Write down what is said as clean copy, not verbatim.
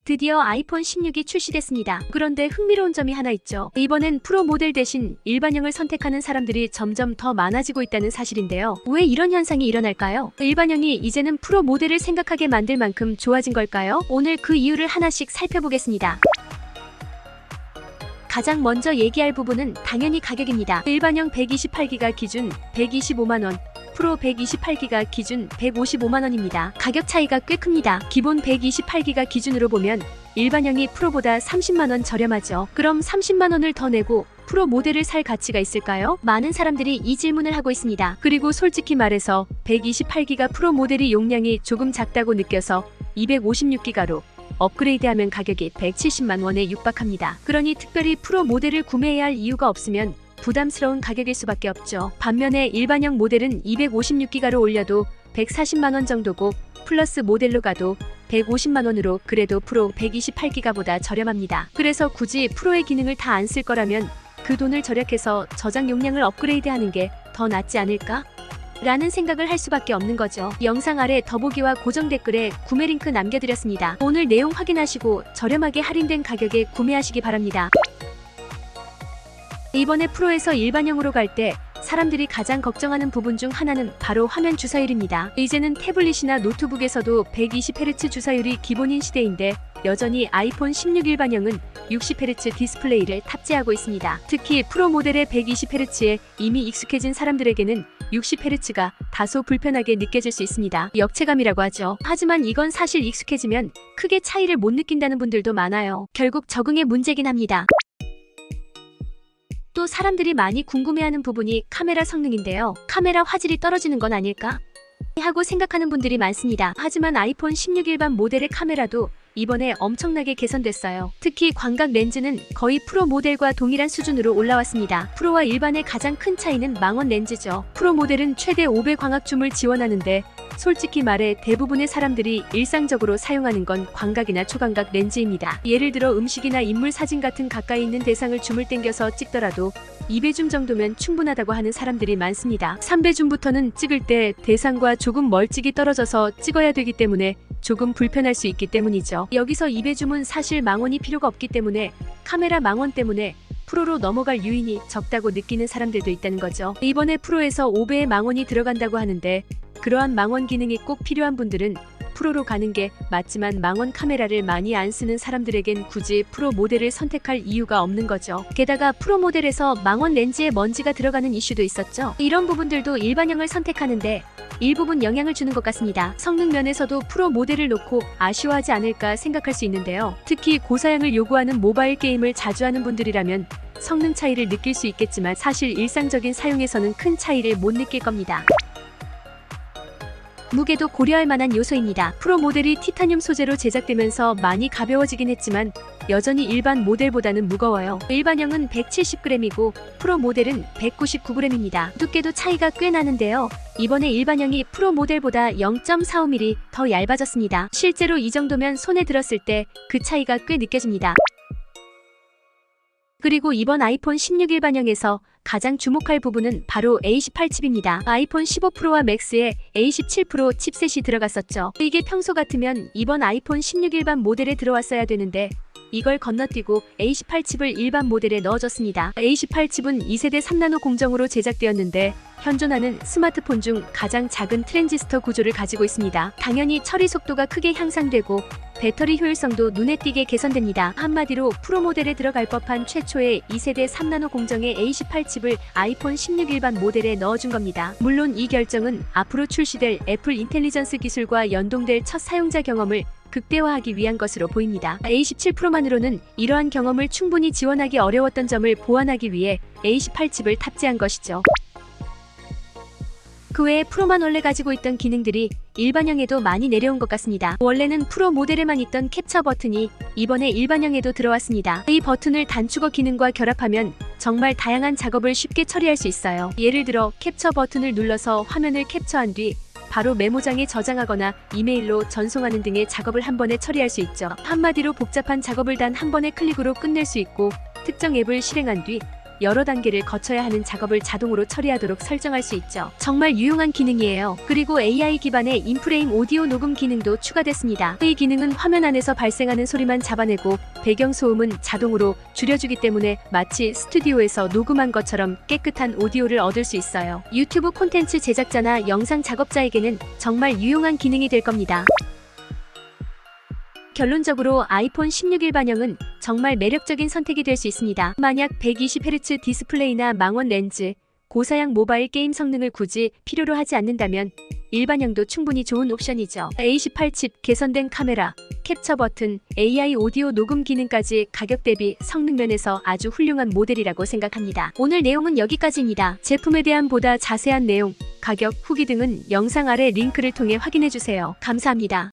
드디어 아이폰 16이 출시됐습니다. 그런데 흥미로운 점이 하나 있죠. 이번엔 프로 모델 대신 일반형을 선택하는 사람들이 점점 더 많아지고 있다는 사실인데요. 왜 이런 현상이 일어날까요? 일반형이 이제는 프로 모델을 생각하게 만들 만큼 좋아진 걸까요? 오늘 그 이유를 하나씩 살펴보겠습니다. 가장 먼저 얘기할 부분은 당연히 가격입니다. 일반형 128기가 기준 125만원, 프로 128기가 기준 155만원입니다. 가격 차이가 꽤 큽니다. 기본 128기가 기준으로 보면 일반형이 프로보다 30만원 저렴하죠. 그럼 30만원을 더 내고 프로 모델을 살 가치가 있을까요? 많은 사람들이 이 질문을 하고 있습니다. 그리고 솔직히 말해서 128기가 프로 모델이 용량이 조금 작다고 느껴서 256기가로 업그레이드하면 가격이 170만 원에 육박합니다. 그러니 특별히 프로 모델을 구매해야 할 이유가 없으면 부담스러운 가격일 수밖에 없죠. 반면에 일반형 모델은 256기가로 올려도 140만 원 정도고 플러스 모델로 가도 150만 원으로 그래도 프로 128기가보다 저렴합니다. 그래서 굳이 프로의 기능을 다 안 쓸 거라면 그 돈을 절약해서 저장 용량을 업그레이드하는 게 더 낫지 않을까? 라는 생각을 할 수밖에 없는 거죠. 영상 아래 더보기와 고정 댓글에 구매 링크 남겨드렸습니다. 오늘 내용 확인하시고 저렴하게 할인된 가격에 구매하시기 바랍니다. 이번에 프로에서 일반형으로 갈 때 사람들이 가장 걱정하는 부분 중 하나는 바로 화면 주사율입니다. 이제는 태블릿이나 노트북에서도 120Hz 주사율이 기본인 시대인데 여전히 아이폰 16 일반형은 60Hz 디스플레이를 탑재하고 있습니다. 특히 프로 모델의 120Hz에 이미 익숙해진 사람들에게는 60Hz가 다소 불편하게 느껴질 수 있습니다. 역체감이라고 하죠. 하지만 이건 사실 익숙해지면 크게 차이를 못 느낀다는 분들도 많아요. 결국 적응의 문제긴 합니다. 또 사람들이 많이 궁금해하는 부분이 카메라 성능인데요. 카메라 화질이 떨어지는 건 아닐까? 하고 생각하는 분들이 많습니다. 하지만 아이폰 16 일반 모델의 카메라도 이번에 엄청나게 개선됐어요. 특히 광각 렌즈는 거의 프로 모델과 동일한 수준으로 올라왔습니다. 프로와 일반의 가장 큰 차이는 망원 렌즈죠. 프로 모델은 최대 5배 광학줌을 지원하는데 솔직히 말해 대부분의 사람들이 일상적으로 사용하는 건 광각이나 초광각 렌즈입니다. 예를 들어 음식이나 인물 사진 같은 가까이 있는 대상을 줌을 당겨서 찍더라도 2배 줌 정도면 충분하다고 하는 사람들이 많습니다. 3배 줌부터는 찍을 때 대상과 조금 멀찍이 떨어져서 찍어야 되기 때문에 조금 불편할 수 있기 때문이죠. 여기서 2배 줌은 사실 망원이 필요가 없기 때문에 카메라 망원 때문에 프로로 넘어갈 요인이 적다고 느끼는 사람들도 있다는 거죠. 이번에 프로에서 5배의 망원이 들어간다고 하는데 그러한 망원 기능이 꼭 필요한 분들은 프로로 가는 게 맞지만 망원 카메라를 많이 안 쓰는 사람들에겐 굳이 프로 모델을 선택할 이유가 없는 거죠. 게다가 프로 모델에서 망원 렌즈에 먼지가 들어가는 이슈도 있었죠. 이런 부분들도 일반형을 선택하는데 일부분 영향을 주는 것 같습니다. 성능 면에서도 프로 모델을 놓고 아쉬워하지 않을까 생각할 수 있는데요. 특히 고사양을 요구하는 모바일 게임을 자주 하는 분들이라면 성능 차이를 느낄 수 있겠지만 사실 일상적인 사용에서는 큰 차이를 못 느낄 겁니다. 무게도 고려할 만한 요소입니다. 프로 모델이 티타늄 소재로 제작되면서 많이 가벼워지긴 했지만 여전히 일반 모델보다는 무거워요. 일반형은 170g이고 프로 모델은 199g입니다. 두께도 차이가 꽤 나는데요. 이번에 일반형이 프로 모델보다 0.45mm 더 얇아졌습니다. 실제로 이 정도면 손에 들었을 때 그 차이가 꽤 느껴집니다. 그리고 이번 아이폰 16 일반형에서 가장 주목할 부분은 바로 A18 칩입니다. 아이폰 15 프로와 맥스에 A17 프로 칩셋이 들어갔었죠. 이게 평소 같으면 이번 아이폰 16 일반 모델에 들어왔어야 되는데 이걸 건너뛰고 A18 칩을 일반 모델에 넣어줬습니다. A18 칩은 2세대 3나노 공정으로 제작되었는데 현존하는 스마트폰 중 가장 작은 트랜지스터 구조를 가지고 있습니다. 당연히 처리 속도가 크게 향상되고 배터리 효율성도 눈에 띄게 개선됩니다. 한마디로 프로 모델에 들어갈 법한 최초의 2세대 3나노 공정의 A18 칩을 아이폰 16 일반 모델에 넣어준 겁니다. 물론 이 결정은 앞으로 출시될 애플 인텔리전스 기술과 연동될 첫 사용자 경험을 극대화하기 위한 것으로 보입니다. A17 프로만으로는 이러한 경험을 충분히 지원하기 어려웠던 점을 보완하기 위해 A18 칩을 탑재한 것이죠. 그 외에 프로만 원래 가지고 있던 기능들이 일반형에도 많이 내려온 것 같습니다. 원래는 프로 모델에만 있던 캡처 버튼이 이번에 일반형에도 들어왔습니다. 이 버튼을 단축어 기능과 결합하면 정말 다양한 작업을 쉽게 처리할 수 있어요. 예를 들어 캡처 버튼을 눌러서 화면을 캡처한 뒤 바로 메모장에 저장하거나 이메일로 전송하는 등의 작업을 한 번에 처리할 수 있죠. 한마디로 복잡한 작업을 단 한 번의 클릭으로 끝낼 수 있고 특정 앱을 실행한 뒤 여러 단계를 거쳐야 하는 작업을 자동으로 처리하도록 설정할 수 있죠. 정말 유용한 기능이에요. 그리고 AI 기반의 인프레임 오디오 녹음 기능도 추가됐습니다. 이 기능은 화면 안에서 발생하는 소리만 잡아내고 배경 소음은 자동으로 줄여주기 때문에 마치 스튜디오에서 녹음한 것처럼 깨끗한 오디오를 얻을 수 있어요. 유튜브 콘텐츠 제작자나 영상 작업자에게는 정말 유용한 기능이 될 겁니다. 결론적으로 아이폰 16 일반형은 정말 매력적인 선택이 될 수 있습니다. 만약 120Hz 디스플레이나 망원 렌즈, 고사양 모바일 게임 성능을 굳이 필요로 하지 않는다면 일반형도 충분히 좋은 옵션이죠. A18 칩, 개선된 카메라, 캡처 버튼, AI 오디오 녹음 기능까지 가격 대비 성능 면에서 아주 훌륭한 모델이라고 생각합니다. 오늘 내용은 여기까지입니다. 제품에 대한 보다 자세한 내용, 가격, 후기 등은 영상 아래 링크를 통해 확인해주세요. 감사합니다.